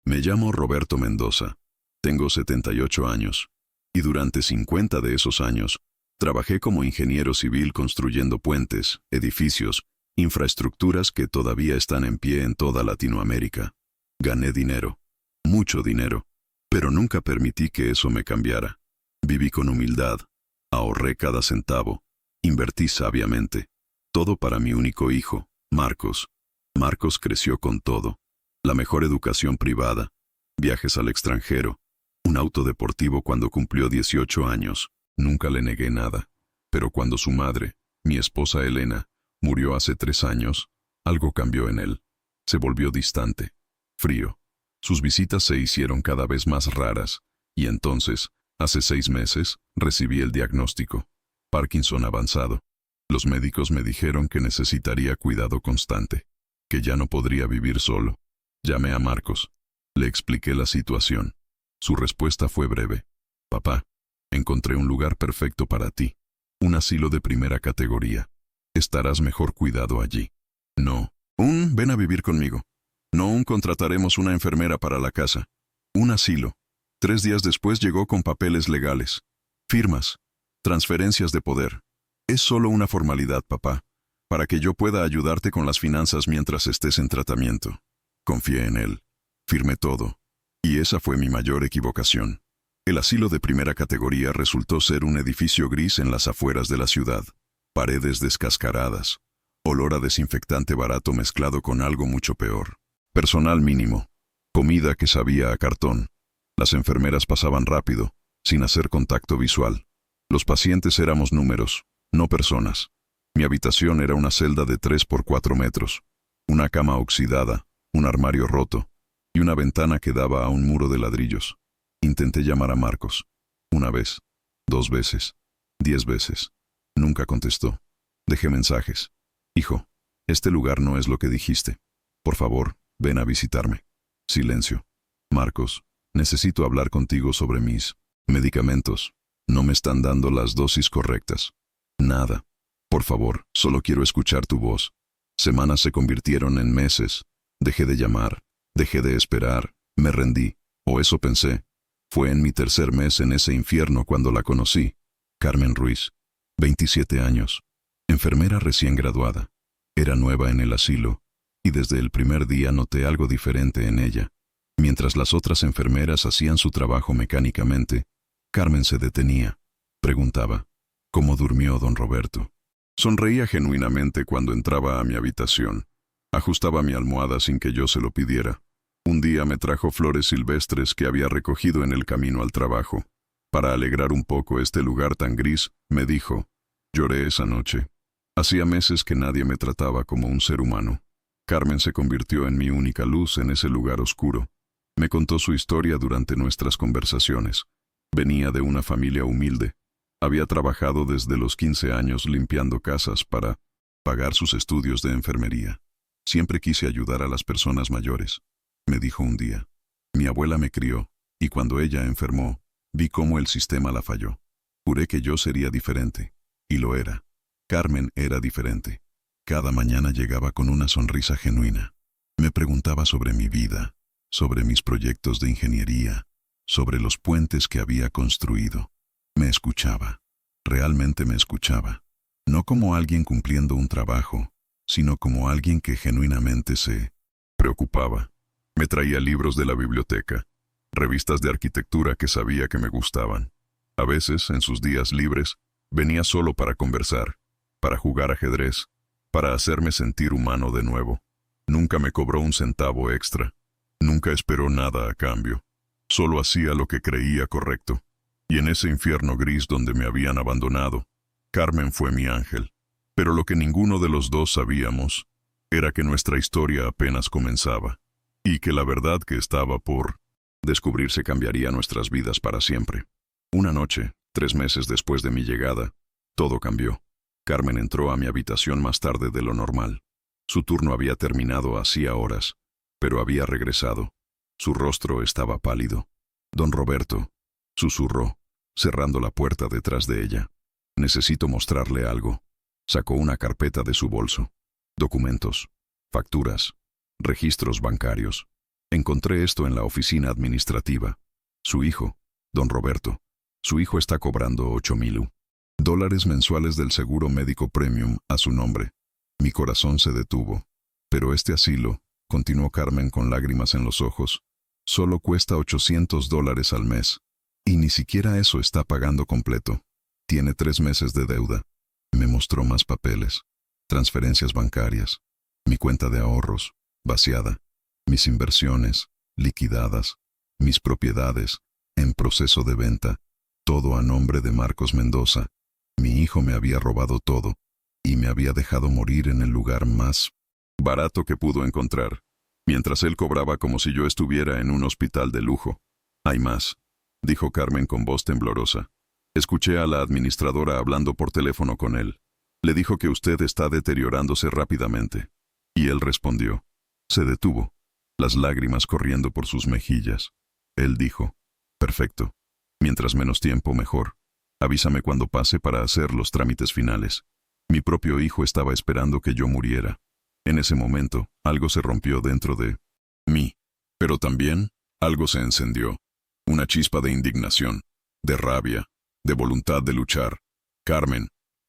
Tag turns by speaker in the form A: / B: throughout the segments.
A: Me llamo Roberto Mendoza. Tengo 78 años. Y durante 50 de esos años, trabajé como ingeniero civil construyendo puentes, edificios, infraestructuras que todavía están en pie en toda Latinoamérica. Gané dinero. Mucho dinero. Pero nunca permití que eso me cambiara. Viví con humildad. Ahorré cada centavo. Invertí sabiamente. Todo para mi único hijo, Marcos. Marcos creció con todo. La mejor educación privada. Viajes al extranjero. Un auto deportivo cuando cumplió 18 años. Nunca le negué nada. Pero cuando su madre, mi esposa Elena, murió hace 3 años, algo cambió en él. Se volvió distante. Frío. Sus visitas se hicieron cada vez más raras. Y entonces, hace 6 meses, recibí el diagnóstico. Parkinson avanzado. Los médicos me dijeron que necesitaría cuidado constante, que ya no podría vivir solo. Llamé a Marcos. Le expliqué la situación. Su respuesta fue breve. Papá, encontré un lugar perfecto para ti. Un asilo de primera categoría. Estarás mejor cuidado allí. No, ven a vivir conmigo. No, contrataremos una enfermera para la casa. Un asilo. 3 días después llegó con papeles legales. Firmas. Transferencias de poder. Es solo una formalidad, papá, para que yo pueda ayudarte con las finanzas mientras estés en tratamiento. Confié en él. Firmé todo. Y esa fue mi mayor equivocación. El asilo de primera categoría resultó ser un edificio gris en las afueras de la ciudad. Paredes descascaradas. Olor a desinfectante barato mezclado con algo mucho peor. Personal mínimo. Comida que sabía a cartón. Las enfermeras pasaban rápido, sin hacer contacto visual. Los pacientes éramos números, no personas. Mi habitación era una celda de 3 por 4 metros. Una cama oxidada, un armario roto, y una ventana que daba a un muro de ladrillos. Intenté llamar a Marcos. 1 vez, 2 veces, 10 veces. Nunca contestó. Dejé mensajes. Hijo, este lugar no es lo que dijiste. Por favor, ven a visitarme. Silencio. Marcos, necesito hablar contigo sobre mis medicamentos. No me están dando las dosis correctas. Nada. Por favor, solo quiero escuchar tu voz. Semanas se convirtieron en meses. Dejé de llamar. Dejé de esperar. Me rendí. O eso pensé. Fue en mi 3er mes en ese infierno cuando la conocí. Carmen Ruiz. 27 años. Enfermera recién graduada. Era nueva en el asilo. Y desde el primer día noté algo diferente en ella. Mientras las otras enfermeras hacían su trabajo mecánicamente, Carmen se detenía. Preguntaba, ¿cómo durmió don Roberto? Sonreía genuinamente cuando entraba a mi habitación. Ajustaba mi almohada sin que yo se lo pidiera. Un día me trajo flores silvestres que había recogido en el camino al trabajo. Para alegrar un poco este lugar tan gris, me dijo, lloré esa noche. Hacía meses que nadie me trataba como un ser humano. Carmen se convirtió en mi única luz en ese lugar oscuro. Me contó su historia durante nuestras conversaciones. Venía de una familia humilde. Había trabajado desde los 15 años limpiando casas para pagar sus estudios de enfermería. Siempre quise ayudar a las personas mayores. Me dijo un día. Mi abuela me crió, y cuando ella enfermó, vi cómo el sistema la falló. Juré que yo sería diferente. Y lo era. Carmen era diferente. Cada mañana llegaba con una sonrisa genuina. Me preguntaba sobre mi vida, sobre mis proyectos de ingeniería, sobre los puentes que había construido. Me escuchaba. Realmente me escuchaba. No como alguien cumpliendo un trabajo, sino como alguien que genuinamente se preocupaba. Me traía libros de la biblioteca, revistas de arquitectura que sabía que me gustaban. A veces, en sus días libres, venía solo para conversar, para jugar ajedrez, para hacerme sentir humano de nuevo. Nunca me cobró un centavo extra. Nunca esperó nada a cambio. Solo hacía lo que creía correcto. Y en ese infierno gris donde me habían abandonado, Carmen fue mi ángel. Pero lo que ninguno de los dos sabíamos era que nuestra historia apenas comenzaba, y que la verdad que estaba por descubrirse cambiaría nuestras vidas para siempre. Una noche, 3 meses después de mi llegada, todo cambió. Carmen entró a mi habitación más tarde de lo normal. Su turno había terminado hacía horas, pero había regresado. Su rostro estaba pálido. Don Roberto, susurró, cerrando la puerta detrás de ella. Necesito mostrarle algo. Sacó una carpeta de su bolso. Documentos, facturas, registros bancarios. Encontré esto en la oficina administrativa. Su hijo, don Roberto, su hijo está cobrando $8,000 mensuales del seguro médico premium a su nombre. Mi corazón se detuvo. Pero este asilo, continuó Carmen con lágrimas en los ojos, solo cuesta $800 al mes. Y ni siquiera eso está pagando completo. Tiene 3 meses de deuda. Me mostró más papeles, transferencias bancarias, mi cuenta de ahorros, vaciada, mis inversiones, liquidadas, mis propiedades, en proceso de venta, todo a nombre de Marcos Mendoza. Mi hijo me había robado todo, y me había dejado morir en el lugar más barato que pudo encontrar, mientras él cobraba como si yo estuviera en un hospital de lujo. Hay más, dijo Carmen con voz temblorosa. Escuché a la administradora hablando por teléfono con él. Le dijo que usted está deteriorándose rápidamente. Y él respondió. Se detuvo, las lágrimas corriendo por sus mejillas. Él dijo, perfecto. Mientras menos tiempo, mejor. Avísame cuando pase para hacer los trámites finales. Mi propio hijo estaba esperando que yo muriera. En ese momento, algo se rompió dentro de mí. Pero también, algo se encendió. Una chispa de indignación, de rabia, de voluntad de luchar. Carmen,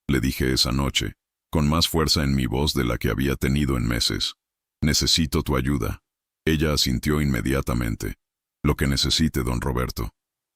A: le dije esa noche, con más fuerza en mi voz de la que había tenido en meses. Necesito tu ayuda. Ella asintió inmediatamente. Lo que necesite, don Roberto.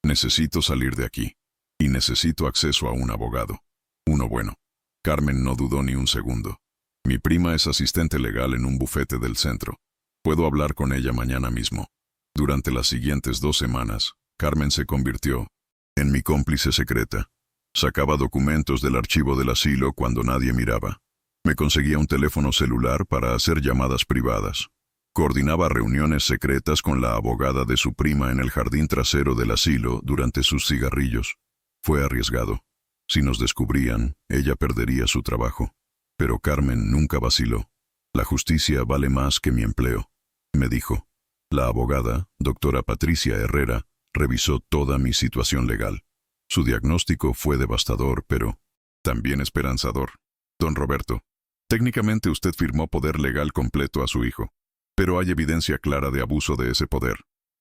A: Necesito salir de aquí. Y necesito acceso a un abogado. Uno bueno. Carmen no dudó ni un segundo. Mi prima es asistente legal en un bufete del centro. Puedo hablar con ella mañana mismo. Durante las siguientes 2 semanas, Carmen se convirtió en mi cómplice secreta. Sacaba documentos del archivo del asilo cuando nadie miraba. Me conseguía un teléfono celular para hacer llamadas privadas. Coordinaba reuniones secretas con la abogada de su prima en el jardín trasero del asilo durante sus cigarrillos. Fue arriesgado. Si nos descubrían, ella perdería su trabajo. Pero Carmen nunca vaciló. La justicia vale más que mi empleo, me dijo. La abogada, doctora Patricia Herrera, revisó toda mi situación legal. Su diagnóstico fue devastador, pero también esperanzador. Don Roberto, técnicamente usted firmó poder legal completo a su hijo, pero hay evidencia clara de abuso de ese poder,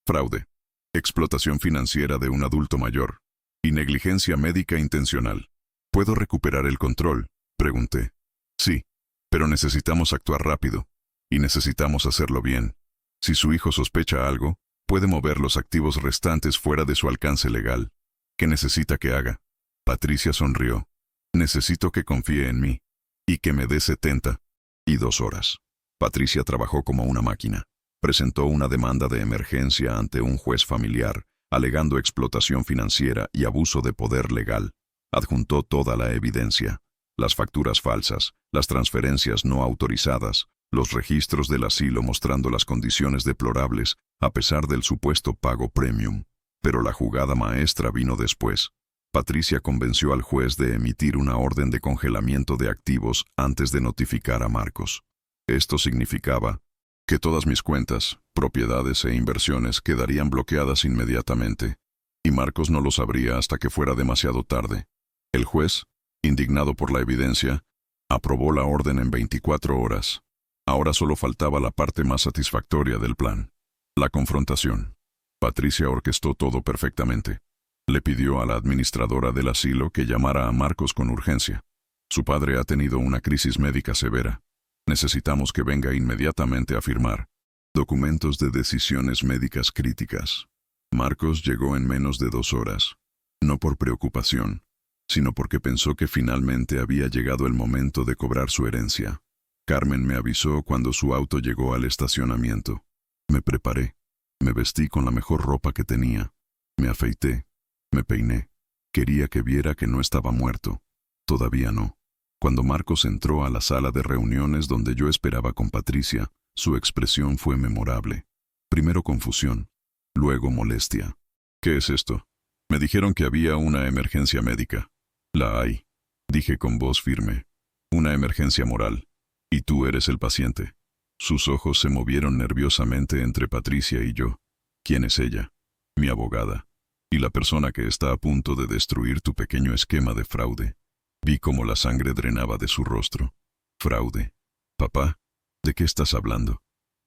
A: fraude, explotación financiera de un adulto mayor y negligencia médica intencional. ¿Puedo recuperar el control?, pregunté. Sí, pero necesitamos actuar rápido, y necesitamos hacerlo bien. Si su hijo sospecha algo, puede mover los activos restantes fuera de su alcance legal. ¿Qué necesita que haga? Patricia sonrió. Necesito que confíe en mí, y que me dé 72 horas. Patricia trabajó como una máquina. Presentó una demanda de emergencia ante un juez familiar, alegando explotación financiera y abuso de poder legal. Adjuntó toda la evidencia. Las facturas falsas, las transferencias no autorizadas, los registros del asilo mostrando las condiciones deplorables, a pesar del supuesto pago premium. Pero la jugada maestra vino después. Patricia convenció al juez de emitir una orden de congelamiento de activos antes de notificar a Marcos. Esto significaba que todas mis cuentas, propiedades e inversiones quedarían bloqueadas inmediatamente, y Marcos no lo sabría hasta que fuera demasiado tarde. El juez, indignado por la evidencia, aprobó la orden en 24 horas. Ahora solo faltaba la parte más satisfactoria del plan: la confrontación. Patricia orquestó todo perfectamente. Le pidió a la administradora del asilo que llamara a Marcos con urgencia. Su padre ha tenido una crisis médica severa. Necesitamos que venga inmediatamente a firmar documentos de decisiones médicas críticas. Marcos llegó en menos de 2 horas, no por preocupación, sino porque pensó que finalmente había llegado el momento de cobrar su herencia. Carmen me avisó cuando su auto llegó al estacionamiento. Me preparé, me vestí con la mejor ropa que tenía, me afeité, me peiné. Quería que viera que no estaba muerto. Todavía no. Cuando Marcos entró a la sala de reuniones donde yo esperaba con Patricia, su expresión fue memorable. Primero confusión, luego molestia. ¿Qué es esto? Me dijeron que había una emergencia médica. La hay, dije con voz firme. Una emergencia moral. Y tú eres el paciente. Sus ojos se movieron nerviosamente entre Patricia y yo. ¿Quién es ella? Mi abogada. Y la persona que está a punto de destruir tu pequeño esquema de fraude. Vi cómo la sangre drenaba de su rostro. Fraude. Papá, ¿de qué estás hablando?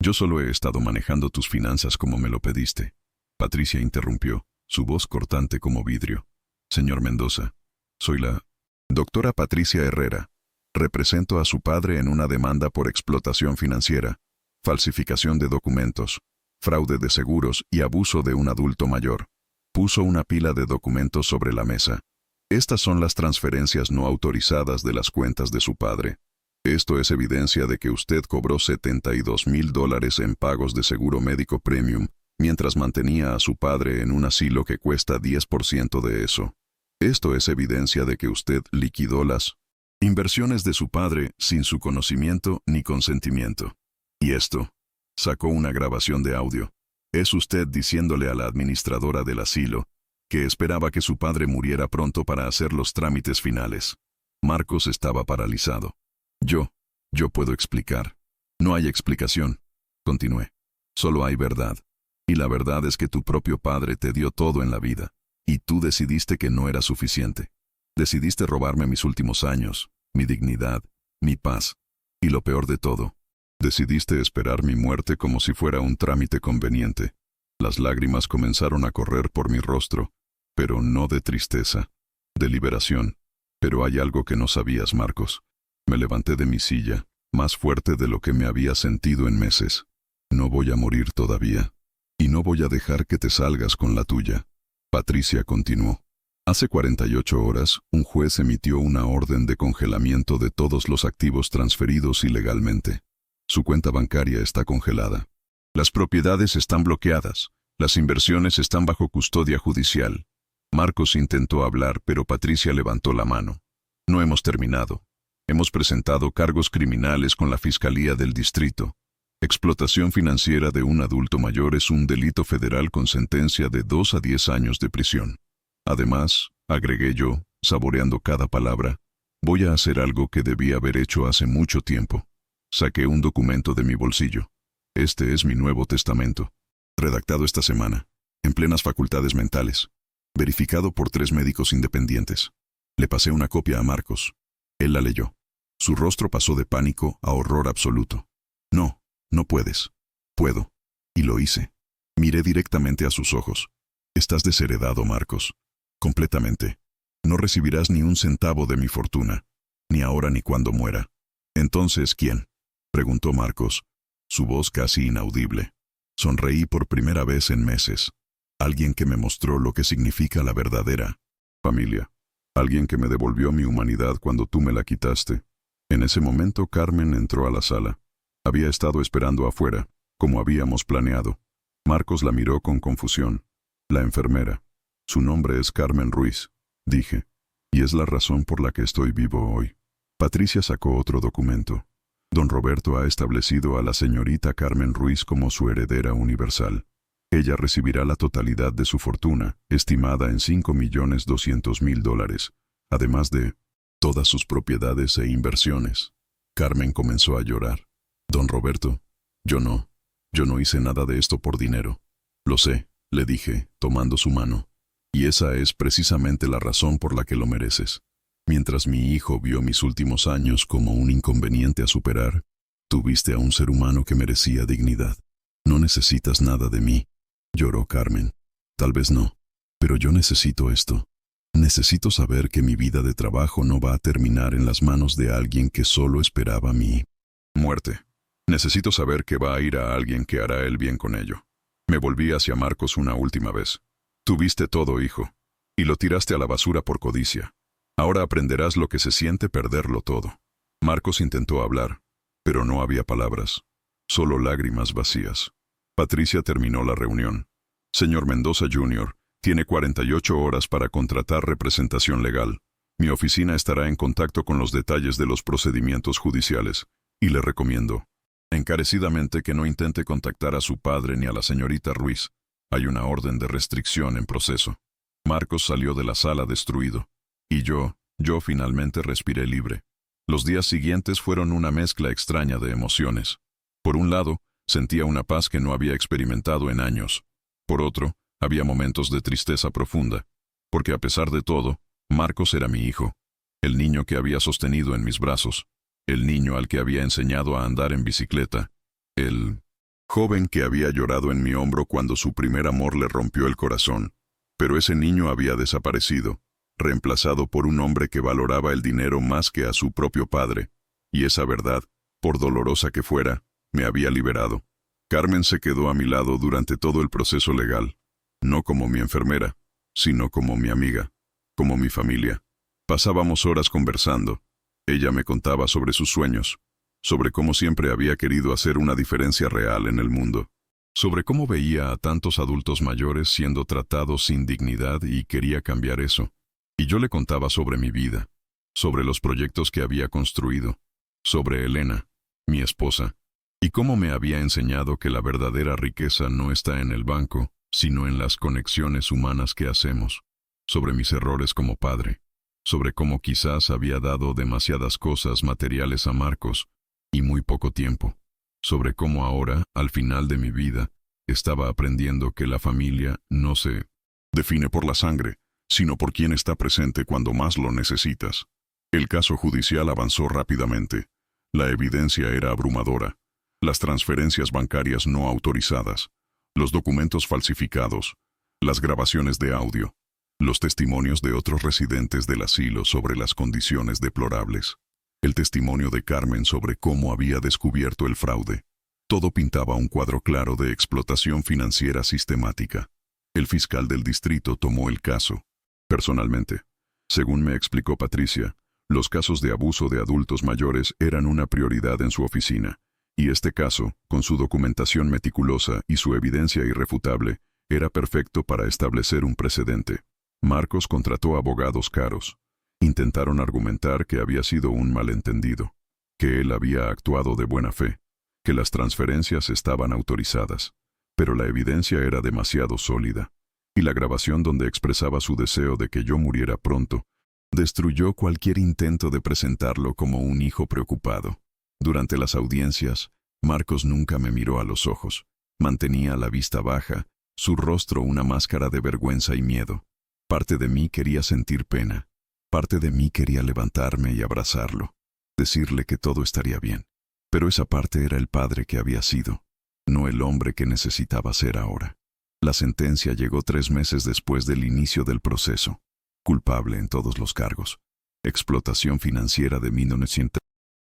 A: Yo solo he estado manejando tus finanzas como me lo pediste. Patricia interrumpió, su voz cortante como vidrio. Señor Mendoza, soy la doctora Patricia Herrera. Represento a su padre en una demanda por explotación financiera, falsificación de documentos, fraude de seguros y abuso de un adulto mayor. Puso una pila de documentos sobre la mesa. Estas son las transferencias no autorizadas de las cuentas de su padre. Esto es evidencia de que usted cobró $72,000 en pagos de seguro médico premium, mientras mantenía a su padre en un asilo que cuesta 10% de eso. Esto es evidencia de que usted liquidó las inversiones de su padre sin su conocimiento ni consentimiento. Y esto, sacó una grabación de audio. Es usted diciéndole a la administradora del asilo que esperaba que su padre muriera pronto para hacer los trámites finales. Marcos estaba paralizado. Yo puedo explicar. No hay explicación, continué. Solo hay verdad. Y la verdad es que tu propio padre te dio todo en la vida, y tú decidiste que no era suficiente. Decidiste robarme mis últimos años, mi dignidad, mi paz, y lo peor de todo, decidiste esperar mi muerte como si fuera un trámite conveniente. Las lágrimas comenzaron a correr por mi rostro, pero no de tristeza, de liberación. Pero hay algo que no sabías, Marcos. Me levanté de mi silla, más fuerte de lo que me había sentido en meses. No voy a morir todavía. Y no voy a dejar que te salgas con la tuya. Patricia continuó. Hace 48 horas, un juez emitió una orden de congelamiento de todos los activos transferidos ilegalmente. Su cuenta bancaria está congelada. Las propiedades están bloqueadas. Las inversiones están bajo custodia judicial. Marcos intentó hablar, pero Patricia levantó la mano. No hemos terminado. Hemos presentado cargos criminales con la Fiscalía del Distrito. Explotación financiera de un adulto mayor es un delito federal con sentencia de 2 a 10 años de prisión. Además, agregué yo, saboreando cada palabra, voy a hacer algo que debí haber hecho hace mucho tiempo. Saqué un documento de mi bolsillo. Este es mi Nuevo Testamento. Redactado esta semana, en plenas facultades mentales. Verificado por 3 médicos independientes. Le pasé una copia a Marcos. Él la leyó. Su rostro pasó de pánico a horror absoluto. No puedes. Puedo. Y lo hice. Miré directamente a sus ojos. Estás desheredado, Marcos. Completamente. No recibirás ni un centavo de mi fortuna. Ni ahora ni cuando muera. Entonces, ¿quién? Preguntó Marcos, su voz casi inaudible. Sonreí por primera vez en meses. Alguien que me mostró lo que significa la verdadera familia. Alguien que me devolvió mi humanidad cuando tú me la quitaste. En ese momento Carmen entró a la sala. Había estado esperando afuera, como habíamos planeado. Marcos la miró con confusión. La enfermera. Su nombre es Carmen Ruiz, dije. Y es la razón por la que estoy vivo hoy. Patricia sacó otro documento. Don Roberto ha establecido a la señorita Carmen Ruiz como su heredera universal. Ella recibirá la totalidad de su fortuna, estimada en $5,200,000, además de todas sus propiedades e inversiones. Carmen comenzó a llorar. Don Roberto, yo no hice nada de esto por dinero. Lo sé, le dije, tomando su mano. Y esa es precisamente la razón por la que lo mereces. Mientras mi hijo vio mis últimos años como un inconveniente a superar, tuviste a un ser humano que merecía dignidad. No necesitas nada de mí, lloró Carmen. Tal vez no, pero yo necesito esto. Necesito saber que mi vida de trabajo no va a terminar en las manos de alguien que solo esperaba mi muerte. Necesito saber que va a ir a alguien que hará el bien con ello. Me volví hacia Marcos una última vez. Tuviste todo, hijo, y lo tiraste a la basura por codicia. Ahora aprenderás lo que se siente perderlo todo. Marcos intentó hablar, pero no había palabras, solo lágrimas vacías. Patricia terminó la reunión. Señor Mendoza Jr., tiene 48 horas para contratar representación legal. Mi oficina estará en contacto con los detalles de los procedimientos judiciales, y le recomiendo encarecidamente que no intente contactar a su padre ni a la señorita Ruiz. Hay una orden de restricción en proceso. Marcos salió de la sala destruido. Y yo finalmente respiré libre. Los días siguientes fueron una mezcla extraña de emociones. Por un lado, sentía una paz que no había experimentado en años. Por otro, había momentos de tristeza profunda, porque a pesar de todo, Marcos era mi hijo, el niño que había sostenido en mis brazos, el niño al que había enseñado a andar en bicicleta, el Joven que había llorado en mi hombro cuando su primer amor le rompió el corazón. Pero ese niño había desaparecido, reemplazado por un hombre que valoraba el dinero más que a su propio padre. Y esa verdad, por dolorosa que fuera, me había liberado. Carmen se quedó a mi lado durante todo el proceso legal, no como mi enfermera, sino como mi amiga, como mi familia. Pasábamos horas conversando. Ella me contaba sobre sus sueños, sobre cómo siempre había querido hacer una diferencia real en el mundo, sobre cómo veía a tantos adultos mayores siendo tratados sin dignidad y quería cambiar eso. Y yo le contaba sobre mi vida, sobre los proyectos que había construido, sobre Elena, mi esposa, y cómo me había enseñado que la verdadera riqueza no está en el banco, sino en las conexiones humanas que hacemos, sobre mis errores como padre, sobre cómo quizás había dado demasiadas cosas materiales a Marcos, y muy poco tiempo, sobre cómo ahora, al final de mi vida, estaba aprendiendo que la familia no se define por la sangre, sino por quien está presente cuando más lo necesitas. El caso judicial avanzó rápidamente. La evidencia era abrumadora. Las transferencias bancarias no autorizadas, los documentos falsificados, las grabaciones de audio, los testimonios de otros residentes del asilo sobre las condiciones deplorables, el testimonio de Carmen sobre cómo había descubierto el fraude. Todo pintaba un cuadro claro de explotación financiera sistemática. El fiscal del distrito tomó el caso. Personalmente, según me explicó Patricia, los casos de abuso de adultos mayores eran una prioridad en su oficina, y este caso, con su documentación meticulosa y su evidencia irrefutable, era perfecto para establecer un precedente. Marcos contrató abogados caros. Intentaron argumentar que había sido un malentendido, que él había actuado de buena fe, que las transferencias estaban autorizadas, pero la evidencia era demasiado sólida, y la grabación donde expresaba su deseo de que yo muriera pronto destruyó cualquier intento de presentarlo como un hijo preocupado. Durante las audiencias, Marcos nunca me miró a los ojos. Mantenía la vista baja, su rostro una máscara de vergüenza y miedo. Parte de mí quería sentir pena. Parte de mí quería levantarme y abrazarlo, decirle que todo estaría bien. Pero esa parte era el padre que había sido, no el hombre que necesitaba ser ahora. La sentencia llegó 3 meses después del inicio del proceso. Culpable en todos los cargos. Explotación financiera de 1900.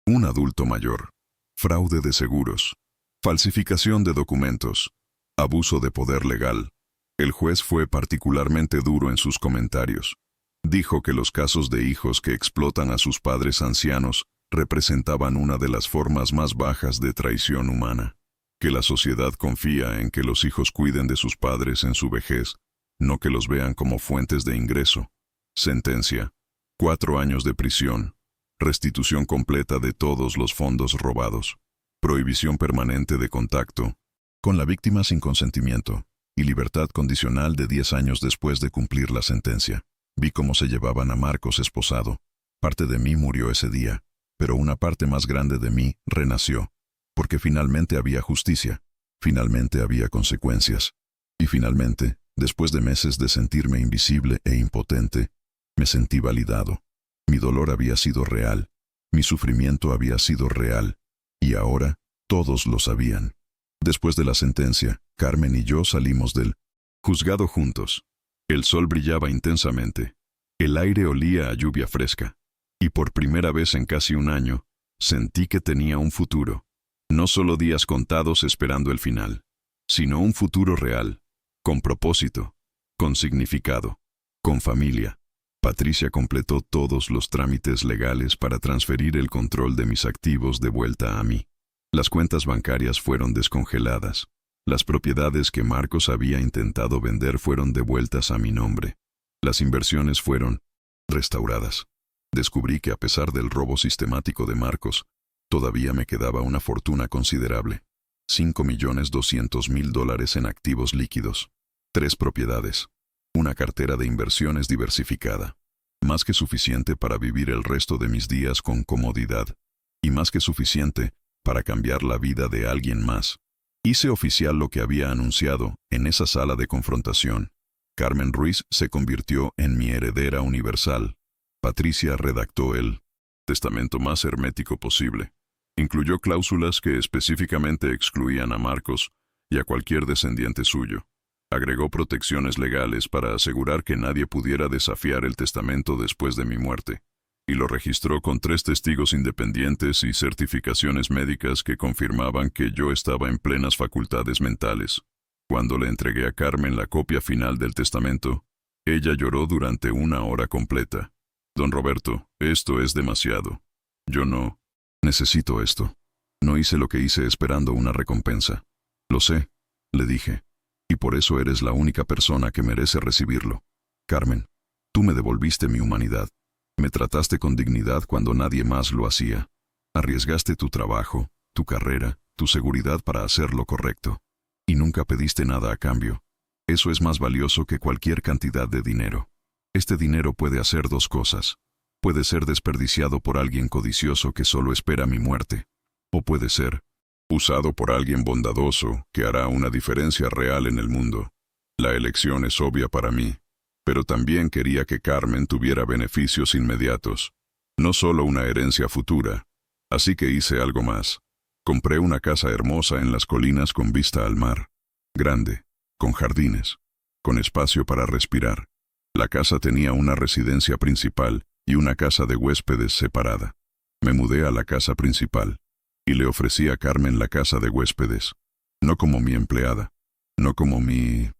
A: Un adulto mayor. Fraude de seguros. Falsificación de documentos. Abuso de poder legal. El juez fue particularmente duro en sus comentarios. Dijo que los casos de hijos que explotan a sus padres ancianos representaban una de las formas más bajas de traición humana. Que la sociedad confía en que los hijos cuiden de sus padres en su vejez, no que los vean como fuentes de ingreso. Sentencia: 4 años de prisión, restitución completa de todos los fondos robados, prohibición permanente de contacto con la víctima sin consentimiento, y libertad condicional de 10 años después de cumplir la sentencia. Vi cómo se llevaban a Marcos esposado. Parte de mí murió ese día, pero una parte más grande de mí renació, porque finalmente había justicia, finalmente había consecuencias, y finalmente, después de meses de sentirme invisible e impotente, me sentí validado. Mi dolor había sido real, mi sufrimiento había sido real, y ahora todos lo sabían. Después de la sentencia, Carmen y yo salimos del juzgado juntos. El sol brillaba intensamente, el aire olía a lluvia fresca, y por primera vez en casi un año, sentí que tenía un futuro. No solo días contados esperando el final, sino un futuro real, con propósito, con significado, con familia. Patricia completó todos los trámites legales para transferir el control de mis activos de vuelta a mí. Las cuentas bancarias fueron descongeladas. Las propiedades que Marcos había intentado vender fueron devueltas a mi nombre. Las inversiones fueron restauradas. Descubrí que a pesar del robo sistemático de Marcos, todavía me quedaba una fortuna considerable. $5.200.000 en activos líquidos. 3 propiedades. Una cartera de inversiones diversificada. Más que suficiente para vivir el resto de mis días con comodidad. Y más que suficiente para cambiar la vida de alguien más. Hice oficial lo que había anunciado en esa sala de confrontación. Carmen Ruiz se convirtió en mi heredera universal. Patricia redactó el testamento más hermético posible. Incluyó cláusulas que específicamente excluían a Marcos y a cualquier descendiente suyo. Agregó protecciones legales para asegurar que nadie pudiera desafiar el testamento después de mi muerte, y lo registró con 3 testigos independientes y certificaciones médicas que confirmaban que yo estaba en plenas facultades mentales. Cuando le entregué a Carmen la copia final del testamento, ella lloró durante 1 hora completa. Don Roberto, esto es demasiado. Yo no necesito esto. No hice lo que hice esperando una recompensa. Lo sé, le dije, y por eso eres la única persona que merece recibirlo. Carmen, tú me devolviste mi humanidad. Me trataste con dignidad cuando nadie más lo hacía. Arriesgaste tu trabajo, tu carrera, tu seguridad para hacer lo correcto. Y nunca pediste nada a cambio. Eso es más valioso que cualquier cantidad de dinero. Este dinero puede hacer 2 cosas. Puede ser desperdiciado por alguien codicioso que solo espera mi muerte. O puede ser usado por alguien bondadoso que hará una diferencia real en el mundo. La elección es obvia para mí. Pero también quería que Carmen tuviera beneficios inmediatos, no solo una herencia futura. Así que hice algo más. Compré una casa hermosa en las colinas con vista al mar. Grande, con jardines, con espacio para respirar. La casa tenía una residencia principal y una casa de huéspedes separada. Me mudé a la casa principal y le ofrecí a Carmen la casa de huéspedes, no como mi empleada, no como mi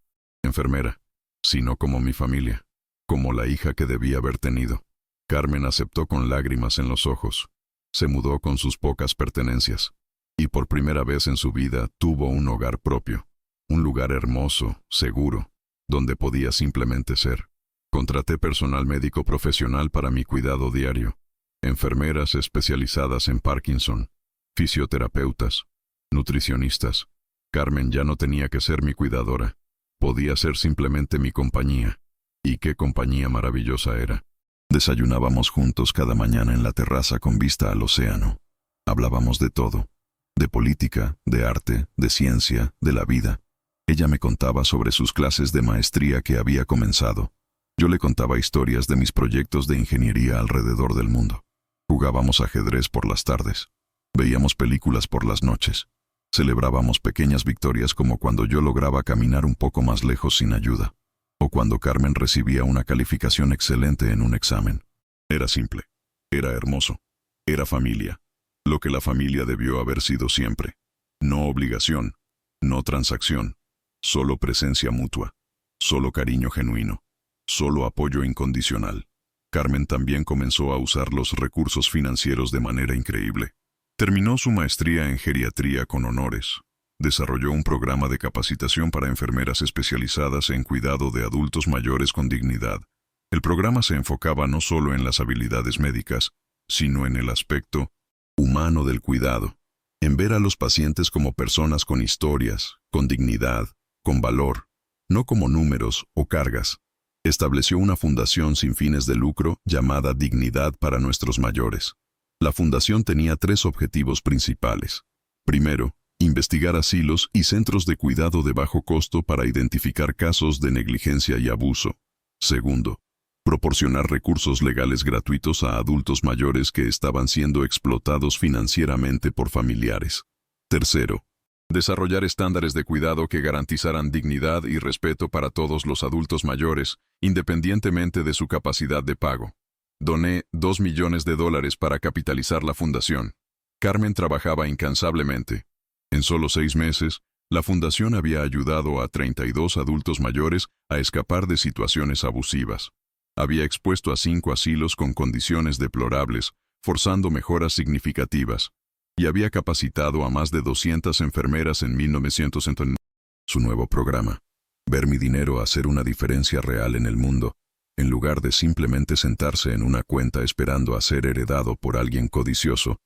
A: enfermera, sino como mi familia, como la hija que debía haber tenido. Carmen aceptó con lágrimas en los ojos. Se mudó con sus pocas pertenencias, y por primera vez en su vida tuvo un hogar propio, un lugar hermoso, seguro, donde podía simplemente ser. Contraté personal médico profesional para mi cuidado diario, enfermeras especializadas en Parkinson, fisioterapeutas, nutricionistas. Carmen ya no tenía que ser mi cuidadora. Podía ser simplemente mi compañía. Y qué compañía maravillosa era. Desayunábamos juntos cada mañana en la terraza con vista al océano. Hablábamos de todo. De política, de arte, de ciencia, de la vida. Ella me contaba sobre sus clases de maestría que había comenzado. Yo le contaba historias de mis proyectos de ingeniería alrededor del mundo. Jugábamos ajedrez por las tardes. Veíamos películas por las noches. Celebrábamos pequeñas victorias como cuando yo lograba caminar un poco más lejos sin ayuda, o cuando Carmen recibía una calificación excelente en un examen. Era simple, era hermoso, era familia, lo que la familia debió haber sido siempre. No obligación, no transacción, solo presencia mutua, solo cariño genuino, solo apoyo incondicional. Carmen también comenzó a usar los recursos financieros de manera increíble. Terminó su maestría en geriatría con honores. Desarrolló un programa de capacitación para enfermeras especializadas en cuidado de adultos mayores con dignidad. El programa se enfocaba no solo en las habilidades médicas, sino en el aspecto humano del cuidado, en ver a los pacientes como personas con historias, con dignidad, con valor, no como números o cargas. Estableció una fundación sin fines de lucro llamada Dignidad para Nuestros Mayores. La fundación tenía 3 objetivos principales. Primero, investigar asilos y centros de cuidado de bajo costo para identificar casos de negligencia y abuso. Segundo, proporcionar recursos legales gratuitos a adultos mayores que estaban siendo explotados financieramente por familiares. Tercero, desarrollar estándares de cuidado que garantizaran dignidad y respeto para todos los adultos mayores, independientemente de su capacidad de pago. Doné $2 millones para capitalizar la fundación. Carmen trabajaba incansablemente. En solo 6 meses, la fundación había ayudado a 32 adultos mayores a escapar de situaciones abusivas. Había expuesto a 5 asilos con condiciones deplorables, forzando mejoras significativas. Y había capacitado a más de 200 enfermeras en 1900. Su nuevo programa, ver mi dinero hacer una diferencia real en el mundo, en lugar de simplemente sentarse en una cuenta esperando a ser heredado por alguien codicioso,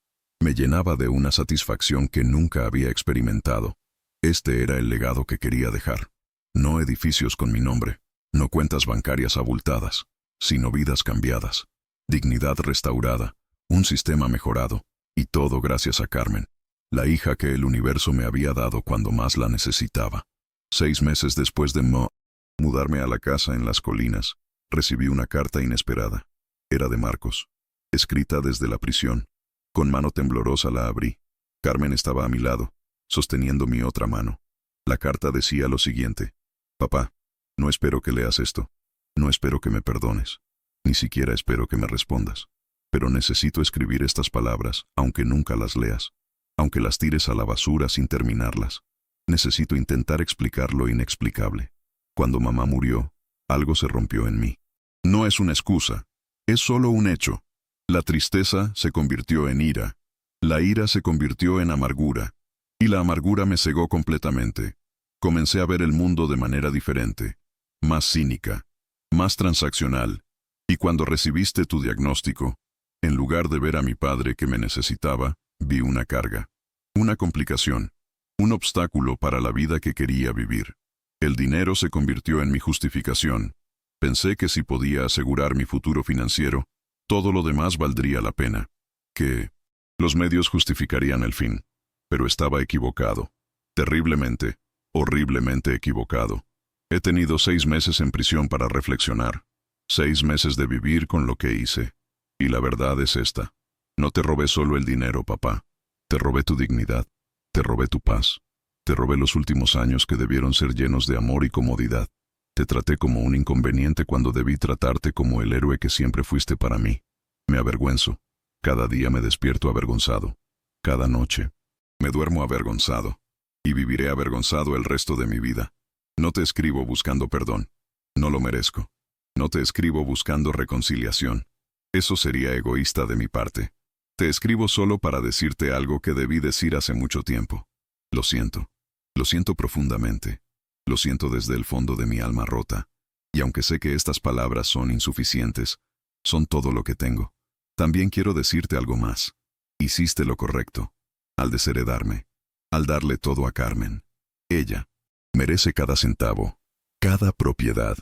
A: me llenaba de una satisfacción que nunca había experimentado. Este era el legado que quería dejar. No edificios con mi nombre, no cuentas bancarias abultadas, sino vidas cambiadas, dignidad restaurada, un sistema mejorado, y todo gracias a Carmen, la hija que el universo me había dado cuando más la necesitaba. 6 meses después de mudarme a la casa en las colinas, recibí una carta inesperada. Era de Marcos, escrita desde la prisión. Con mano temblorosa la abrí. Carmen estaba a mi lado, sosteniendo mi otra mano. La carta decía lo siguiente: Papá, no espero que leas esto. No espero que me perdones. Ni siquiera espero que me respondas. Pero necesito escribir estas palabras, aunque nunca las leas. Aunque las tires a la basura sin terminarlas. Necesito intentar explicar lo inexplicable. Cuando mamá murió, algo se rompió en mí. No es una excusa. Es solo un hecho. La tristeza se convirtió en ira. La ira se convirtió en amargura. Y la amargura me cegó completamente. Comencé a ver el mundo de manera diferente. Más cínica. Más transaccional. Y cuando recibiste tu diagnóstico, en lugar de ver a mi padre que me necesitaba, vi una carga. Una complicación. Un obstáculo para la vida que quería vivir. El dinero se convirtió en mi justificación. Pensé que si podía asegurar mi futuro financiero, todo lo demás valdría la pena. Que los medios justificarían el fin. Pero estaba equivocado. Terriblemente, horriblemente equivocado. He tenido 6 meses en prisión para reflexionar. 6 meses de vivir con lo que hice. Y la verdad es esta. No te robé solo el dinero, papá. Te robé tu dignidad. Te robé tu paz. Te robé los últimos años que debieron ser llenos de amor y comodidad. Te traté como un inconveniente cuando debí tratarte como el héroe que siempre fuiste para mí. Me avergüenzo. Cada día me despierto avergonzado. Cada noche. Me duermo avergonzado. Y viviré avergonzado el resto de mi vida. No te escribo buscando perdón. No lo merezco. No te escribo buscando reconciliación. Eso sería egoísta de mi parte. Te escribo solo para decirte algo que debí decir hace mucho tiempo. Lo siento. Lo siento profundamente. Lo siento desde el fondo de mi alma rota. Y aunque sé que estas palabras son insuficientes, son todo lo que tengo. También quiero decirte algo más. Hiciste lo correcto. Al desheredarme. Al darle todo a Carmen. Ella merece cada centavo. Cada propiedad.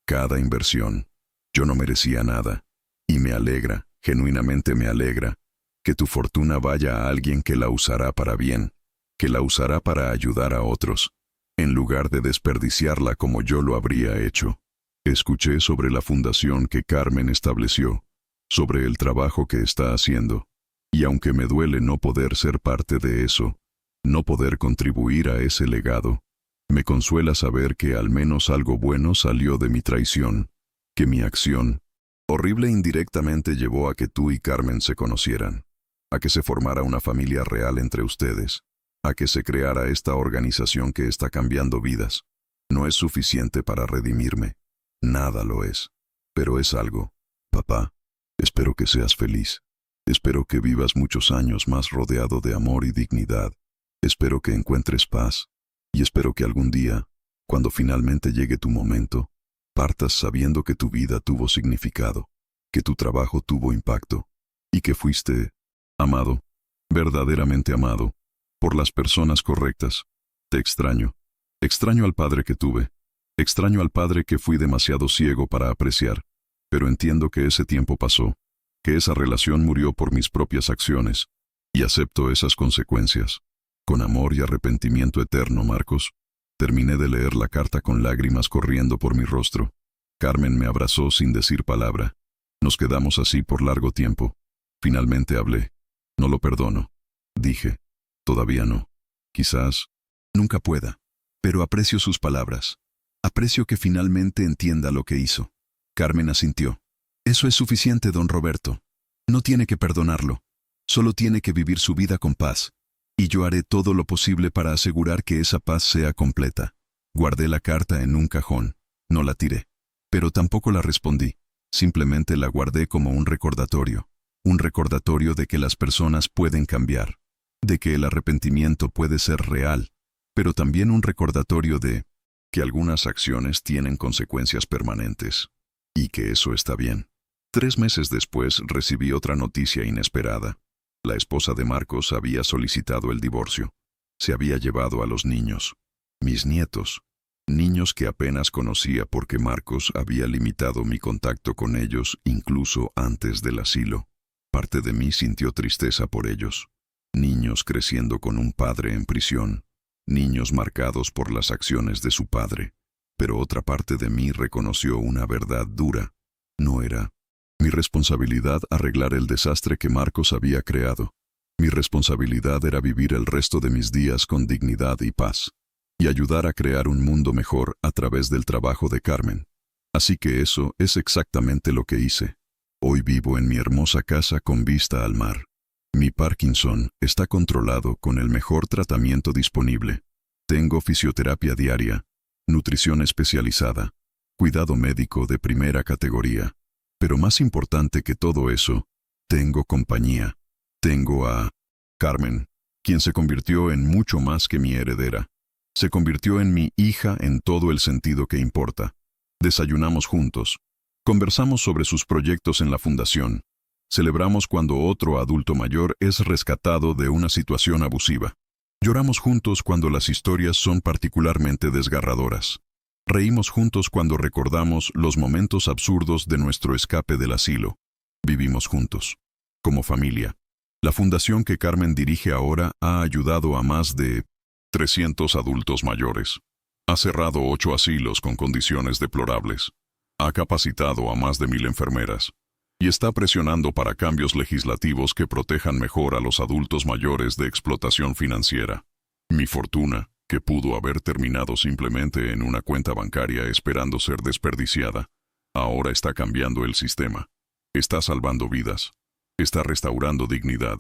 A: Cada inversión. Yo no merecía nada. Y me alegra, genuinamente me alegra, que tu fortuna vaya a alguien que la usará para bien, que la usará para ayudar a otros, en lugar de desperdiciarla como yo lo habría hecho. Escuché sobre la fundación que Carmen estableció, sobre el trabajo que está haciendo, y aunque me duele no poder ser parte de eso, no poder contribuir a ese legado, me consuela saber que al menos algo bueno salió de mi traición, que mi acción, horrible indirectamente llevó a que tú y Carmen se conocieran, a que se formara una familia real entre ustedes, a que se creara esta organización que está cambiando vidas. No es suficiente para redimirme. Nada lo es. Pero es algo. Papá, espero que seas feliz. Espero que vivas muchos años más rodeado de amor y dignidad. Espero que encuentres paz. Y espero que algún día, cuando finalmente llegue tu momento, partas sabiendo que tu vida tuvo significado, que tu trabajo tuvo impacto, y que fuiste amado, verdaderamente amado, por las personas correctas. Te extraño. Extraño al padre que tuve. Extraño al padre que fui demasiado ciego para apreciar. Pero entiendo que ese tiempo pasó, que esa relación murió por mis propias acciones, y acepto esas consecuencias. Con amor y arrepentimiento eterno, Marcos. Terminé de leer la carta con lágrimas corriendo por mi rostro. Carmen me abrazó sin decir palabra. Nos quedamos así por largo tiempo. Finalmente hablé. No lo perdono. Dije. Todavía no. Quizás nunca pueda. Pero aprecio sus palabras. Aprecio que finalmente entienda lo que hizo. Carmen asintió. Eso es suficiente, don Roberto. No tiene que perdonarlo. Solo tiene que vivir su vida con paz. Y yo haré todo lo posible para asegurar que esa paz sea completa. Guardé la carta en un cajón. No la tiré. Pero tampoco la respondí. Simplemente la guardé como un recordatorio. Un recordatorio de que las personas pueden cambiar. De que el arrepentimiento puede ser real. Pero también un recordatorio de que algunas acciones tienen consecuencias permanentes. Y que eso está bien. 3 meses después recibí otra noticia inesperada. La esposa de Marcos había solicitado el divorcio. Se había llevado a los niños. Mis nietos. Niños que apenas conocía porque Marcos había limitado mi contacto con ellos incluso antes del asilo. Parte de mí sintió tristeza por ellos. Niños creciendo con un padre en prisión. Niños marcados por las acciones de su padre. Pero otra parte de mí reconoció una verdad dura. No era mi responsabilidad arreglar el desastre que Marcos había creado. Mi responsabilidad era vivir el resto de mis días con dignidad y paz, y ayudar a crear un mundo mejor a través del trabajo de Carmen. Así que eso es exactamente lo que hice. Hoy vivo en mi hermosa casa con vista al mar. Mi Parkinson está controlado con el mejor tratamiento disponible. Tengo fisioterapia diaria, nutrición especializada, cuidado médico de primera categoría. Pero más importante que todo eso, tengo compañía. Tengo a Carmen, quien se convirtió en mucho más que mi heredera. Se convirtió en mi hija en todo el sentido que importa. Desayunamos juntos. Conversamos sobre sus proyectos en la fundación. Celebramos cuando otro adulto mayor es rescatado de una situación abusiva. Lloramos juntos cuando las historias son particularmente desgarradoras. Reímos juntos cuando recordamos los momentos absurdos de nuestro escape del asilo. Vivimos juntos, como familia. La fundación que Carmen dirige ahora ha ayudado a más de 300 adultos mayores. Ha cerrado 8 asilos con condiciones deplorables. Ha capacitado a más de 1000 enfermeras. Y está presionando para cambios legislativos que protejan mejor a los adultos mayores de explotación financiera. Mi fortuna, que pudo haber terminado simplemente en una cuenta bancaria esperando ser desperdiciada, ahora está cambiando el sistema. Está salvando vidas. Está restaurando dignidad.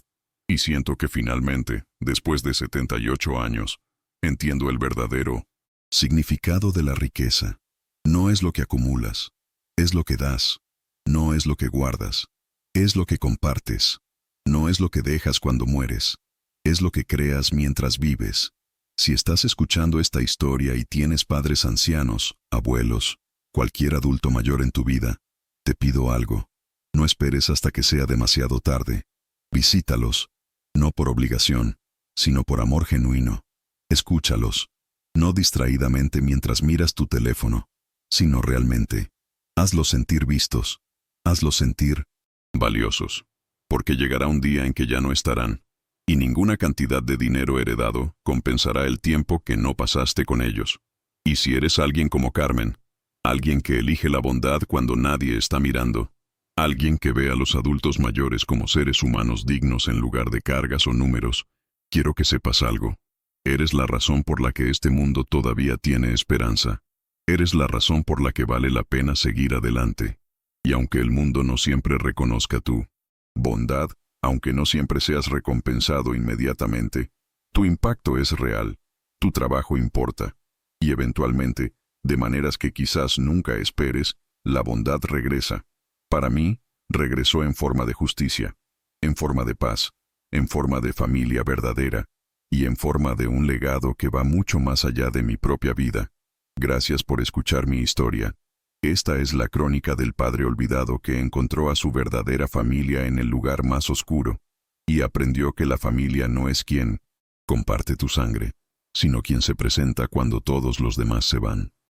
A: Y siento que finalmente, después de 78 años, entiendo el verdadero significado de la riqueza. No es lo que acumulas, es lo que das. No es lo que guardas, es lo que compartes. No es lo que dejas cuando mueres, es lo que creas mientras vives. Si estás escuchando esta historia y tienes padres ancianos, abuelos, cualquier adulto mayor en tu vida, te pido algo. No esperes hasta que sea demasiado tarde. Visítalos, no por obligación, sino por amor genuino. Escúchalos, no distraídamente mientras miras tu teléfono, sino realmente. Hazlos sentir vistos. Hazlos sentir valiosos, porque llegará un día en que ya no estarán, y ninguna cantidad de dinero heredado compensará el tiempo que no pasaste con ellos. Y si eres alguien como Carmen, alguien que elige la bondad cuando nadie está mirando, alguien que ve a los adultos mayores como seres humanos dignos en lugar de cargas o números, quiero que sepas algo. Eres la razón por la que este mundo todavía tiene esperanza. Eres la razón por la que vale la pena seguir adelante. Y aunque el mundo no siempre reconozca tu bondad, aunque no siempre seas recompensado inmediatamente, tu impacto es real, tu trabajo importa, y eventualmente, de maneras que quizás nunca esperes, la bondad regresa. Para mí, regresó en forma de justicia, en forma de paz, en forma de familia verdadera, y en forma de un legado que va mucho más allá de mi propia vida. Gracias por escuchar mi historia. Esta es la crónica del padre olvidado que encontró a su verdadera familia en el lugar más oscuro, y aprendió que la familia no es quien comparte tu sangre, sino quien se presenta cuando todos los demás se van.